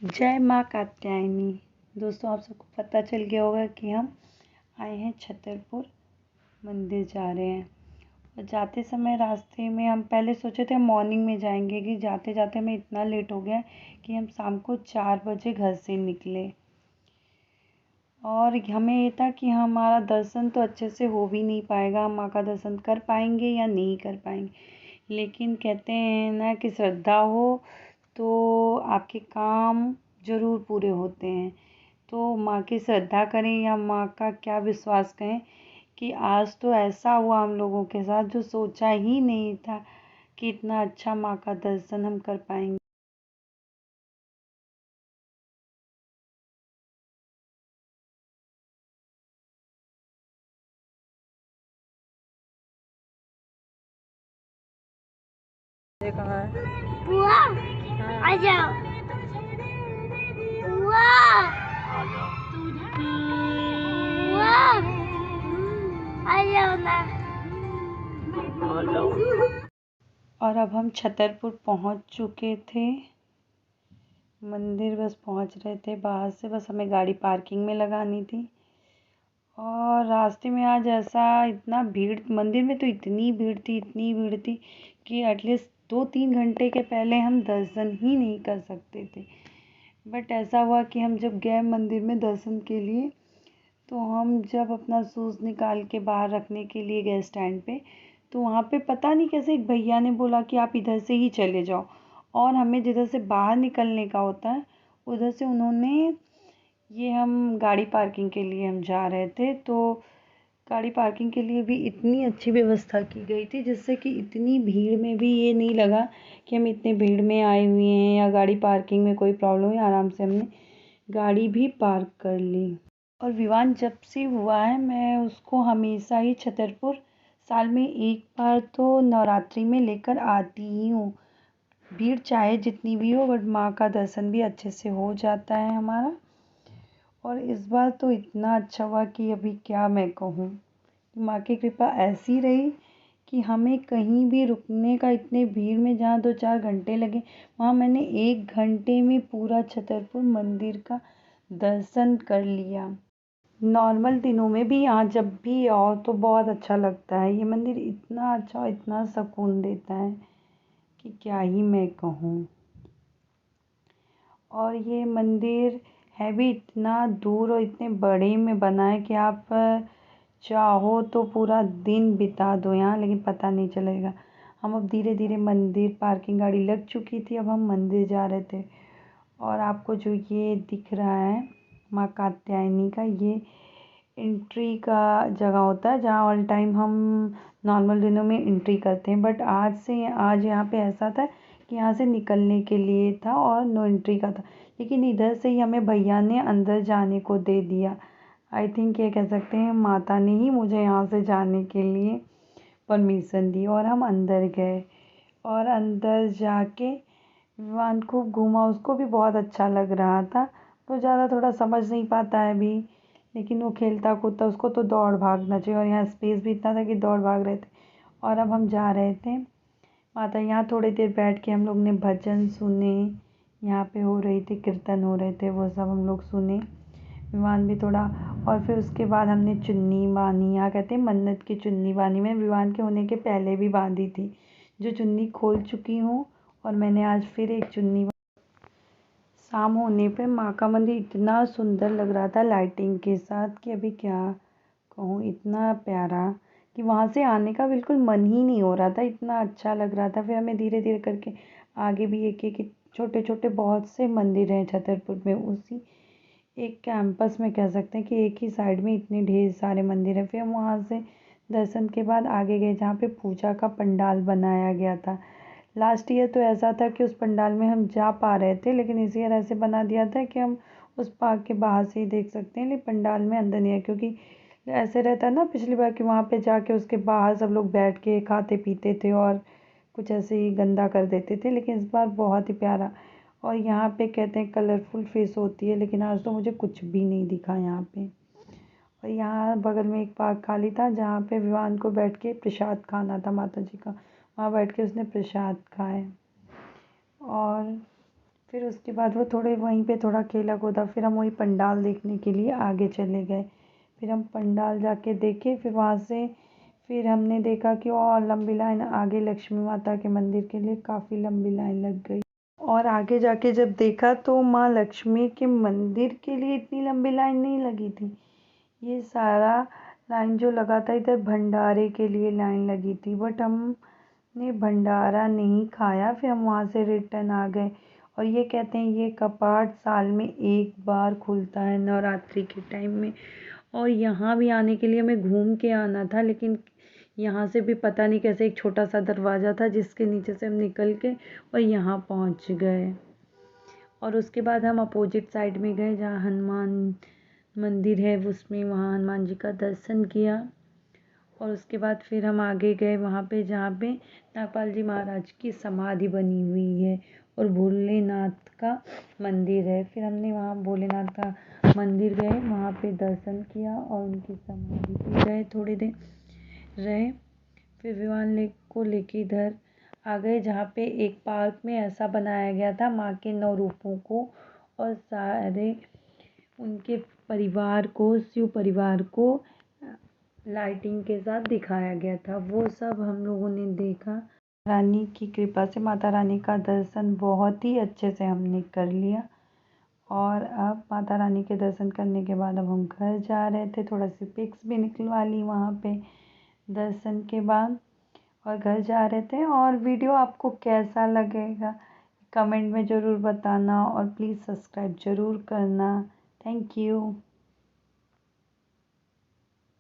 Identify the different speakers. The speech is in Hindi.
Speaker 1: जय माँ कात्यायनी। दोस्तों, आप सबको पता चल गया होगा कि हम आए हैं छतरपुर मंदिर जा रहे हैं। और जाते समय रास्ते में हम पहले सोचे थे मॉर्निंग में जाएंगे कि जाते जाते हमें इतना लेट हो गया कि हम शाम को 4 बजे घर से निकले। और हमें ये था कि हमारा दर्शन तो अच्छे से हो भी नहीं पाएगा, हम माँ का दर्शन कर पाएंगे या नहीं कर पाएंगे। लेकिन कहते हैं ना कि श्रद्धा हो तो आपके काम ज़रूर पूरे होते हैं। तो माँ की श्रद्धा करें या माँ का क्या विश्वास करें कि आज तो ऐसा हुआ हम लोगों के साथ जो सोचा ही नहीं था कि इतना अच्छा माँ का दर्शन हम कर पाएंगे।
Speaker 2: ये कहाँ है?
Speaker 3: बुआ आ जाओ। बुआ बुआ आ जाओ ना।
Speaker 1: और अब हम छतरपुर पहुंच चुके थे। मंदिर बस पहुंच रहे थे, बाहर से बस हमें गाड़ी पार्किंग में लगानी थी। और रास्ते में आज ऐसा इतना भीड़, मंदिर में तो इतनी भीड़ थी कि एटलीस्ट 2-3 घंटे के पहले हम दर्शन ही नहीं कर सकते थे। बट ऐसा हुआ कि हम जब गए मंदिर में दर्शन के लिए, तो हम जब अपना शूज़ निकाल के बाहर रखने के लिए गए स्टैंड पे, तो वहाँ पे पता नहीं कैसे एक भैया ने बोला कि आप इधर से ही चले जाओ। और हमें जिधर से बाहर निकलने का होता है उधर से उन्होंने, ये हम गाड़ी पार्किंग के लिए हम जा रहे थे, तो गाड़ी पार्किंग के लिए भी इतनी अच्छी व्यवस्था की गई थी जिससे कि इतनी भीड़ में भी ये नहीं लगा कि हम इतने भीड़ में आए हुए हैं या गाड़ी पार्किंग में कोई प्रॉब्लम है। आराम से हमने गाड़ी भी पार्क कर ली। और विवान जब से हुआ है मैं उसको हमेशा ही छतरपुर साल में एक बार तो नवरात्रि में लेकर आती ही हूँ। भीड़ चाहे जितनी भी हो बट माँ का दर्शन भी अच्छे से हो जाता है हमारा। और इस बार तो इतना अच्छा हुआ कि अभी क्या मैं कहूँ। माँ की कृपा ऐसी रही कि हमें कहीं भी रुकने का, इतने भीड़ में जहाँ 2-4 घंटे लगे, वहाँ मैंने 1 घंटे में पूरा छतरपुर मंदिर का दर्शन कर लिया। नॉर्मल दिनों में भी यहाँ जब भी आओ तो बहुत अच्छा लगता है। ये मंदिर इतना अच्छा और इतना सुकून देता है कि क्या ही मैं कहूँ। और ये मंदिर है भी इतना दूर और इतने बड़े में बना है कि आप चाहो तो पूरा दिन बिता दो यहाँ, लेकिन पता नहीं चलेगा। हम अब धीरे धीरे मंदिर, पार्किंग गाड़ी लग चुकी थी, अब हम मंदिर जा रहे थे। और आपको जो ये दिख रहा है माँ कात्यायनी का, ये एंट्री का जगह होता है जहाँ ऑल टाइम हम नॉर्मल दिनों में एंट्री करते हैं। बट आज यहाँ पे ऐसा था कि यहाँ से निकलने के लिए था और नो एंट्री का था, लेकिन इधर से ही हमें भैया ने अंदर जाने को दे दिया। आई थिंक ये कह सकते हैं माता ने ही मुझे यहाँ से जाने के लिए परमिशन दी और हम अंदर गए। और अंदर जाके विवान खूब घूमा, उसको भी बहुत अच्छा लग रहा था। वो ज़्यादा थोड़ा समझ नहीं पाता है अभी, लेकिन वो खेलता कूदता, उसको तो दौड़ भागना चाहिए और यहाँ स्पेस भी इतना था कि दौड़ भाग रहे थे। और अब हम जा रहे थे माता, यहाँ थोड़ी देर बैठ के हम लोग ने भजन सुने, यहाँ पे हो रही थी कीर्तन हो रहे थे, वो सब हम लोग सुने। विवान भी थोड़ा, और फिर उसके बाद हमने चुन्नी बांधी, यहाँ कहते हैं मन्नत की चुन्नी बांधी। मैं विवान के होने के पहले भी बांधी थी, जो चुन्नी खोल चुकी हूँ और मैंने आज फिर एक चुन्नी। शाम होने पे माँ का मंदिर इतना सुंदर लग रहा था लाइटिंग के साथ कि अभी क्या कहूँ, इतना प्यारा कि वहाँ से आने का बिल्कुल मन ही नहीं हो रहा था, इतना अच्छा लग रहा था। फिर हमें धीरे धीरे करके आगे भी एक एक छोटे छोटे बहुत से मंदिर हैं छतरपुर में। उसी एक कैंपस में कह सकते हैं कि एक ही साइड में इतने ढेर सारे मंदिर हैं। फिर हम वहाँ से दर्शन के बाद आगे गए जहाँ पे पूजा का पंडाल बनाया गया था। लास्ट ईयर तो ऐसा था कि उस पंडाल में हम जा पा रहे थे, लेकिन इस ईयर ऐसे बना दिया था कि हम उस पार्क के बाहर से ही देख सकते हैं, लेकिन पंडाल में अंदर नहीं है। क्योंकि ऐसे रहता है ना पिछली बार कि वहाँ पे जाके उसके बाहर सब लोग बैठ के खाते पीते थे और कुछ ऐसे ही गंदा कर देते थे, लेकिन इस बार बहुत ही प्यारा। और यहाँ पे कहते हैं कलरफुल फिश होती है, लेकिन आज तो मुझे कुछ भी नहीं दिखा यहाँ पे। और यहाँ बगल में एक पार्क खाली था जहाँ पे विवान को बैठ के प्रसाद खाना था माता जी का, वहाँ बैठ के उसने प्रसाद खाए। और फिर उसके बाद वो थोड़े वहीं पे थोड़ा खेला कूदा, फिर हम वही पंडाल देखने के लिए आगे चले गए। फिर हम पंडाल जाके देखे, फिर वहाँ से फिर हमने देखा कि और लंबी लाइन आगे लक्ष्मी माता के मंदिर के लिए काफ़ी लंबी लाइन लग गई। और आगे जाके जब देखा तो माँ लक्ष्मी के मंदिर के लिए इतनी लंबी लाइन नहीं लगी थी। ये सारा लाइन जो लगा था इधर भंडारे के लिए लाइन लगी थी, बट हमने भंडारा नहीं खाया, फिर हम वहाँ से रिटर्न आ गए। और ये कहते हैं ये कपाट साल में एक बार खुलता है नवरात्रि के टाइम में। और यहाँ भी आने के लिए हमें घूम के आना था, लेकिन यहाँ से भी पता नहीं कैसे एक छोटा सा दरवाज़ा था जिसके नीचे से हम निकल के और यहाँ पहुँच गए। और उसके बाद हम अपोजिट साइड में गए जहाँ हनुमान मंदिर है, उसमें वहाँ हनुमान जी का दर्शन किया। और उसके बाद फिर हम आगे गए वहाँ पे जहाँ पे नागपाल जी महाराज की समाधि बनी हुई है और भोलेनाथ का मंदिर है। फिर हमने वहाँ भोलेनाथ का मंदिर गए, वहाँ पे दर्शन किया और उनकी समाधि पे गए, थोड़ी देर रहे। फिर विमान को लेके इधर आ गए जहाँ पे एक पार्क में ऐसा बनाया गया था माँ के 9 रूपों को और सारे उनके परिवार को, शिव परिवार को लाइटिंग के साथ दिखाया गया था। वो सब हम लोगों ने देखा। रानी की कृपा से माता रानी का दर्शन बहुत ही अच्छे से हमने कर लिया। और अब माता रानी के दर्शन करने के बाद अब हम घर जा रहे थे। थोड़ा सी पिक्स भी निकलवा ली वहाँ पे दर्शन के बाद और घर जा रहे थे। और वीडियो आपको कैसा लगेगा कमेंट में ज़रूर बताना और प्लीज़ सब्सक्राइब ज़रूर करना। Thank you.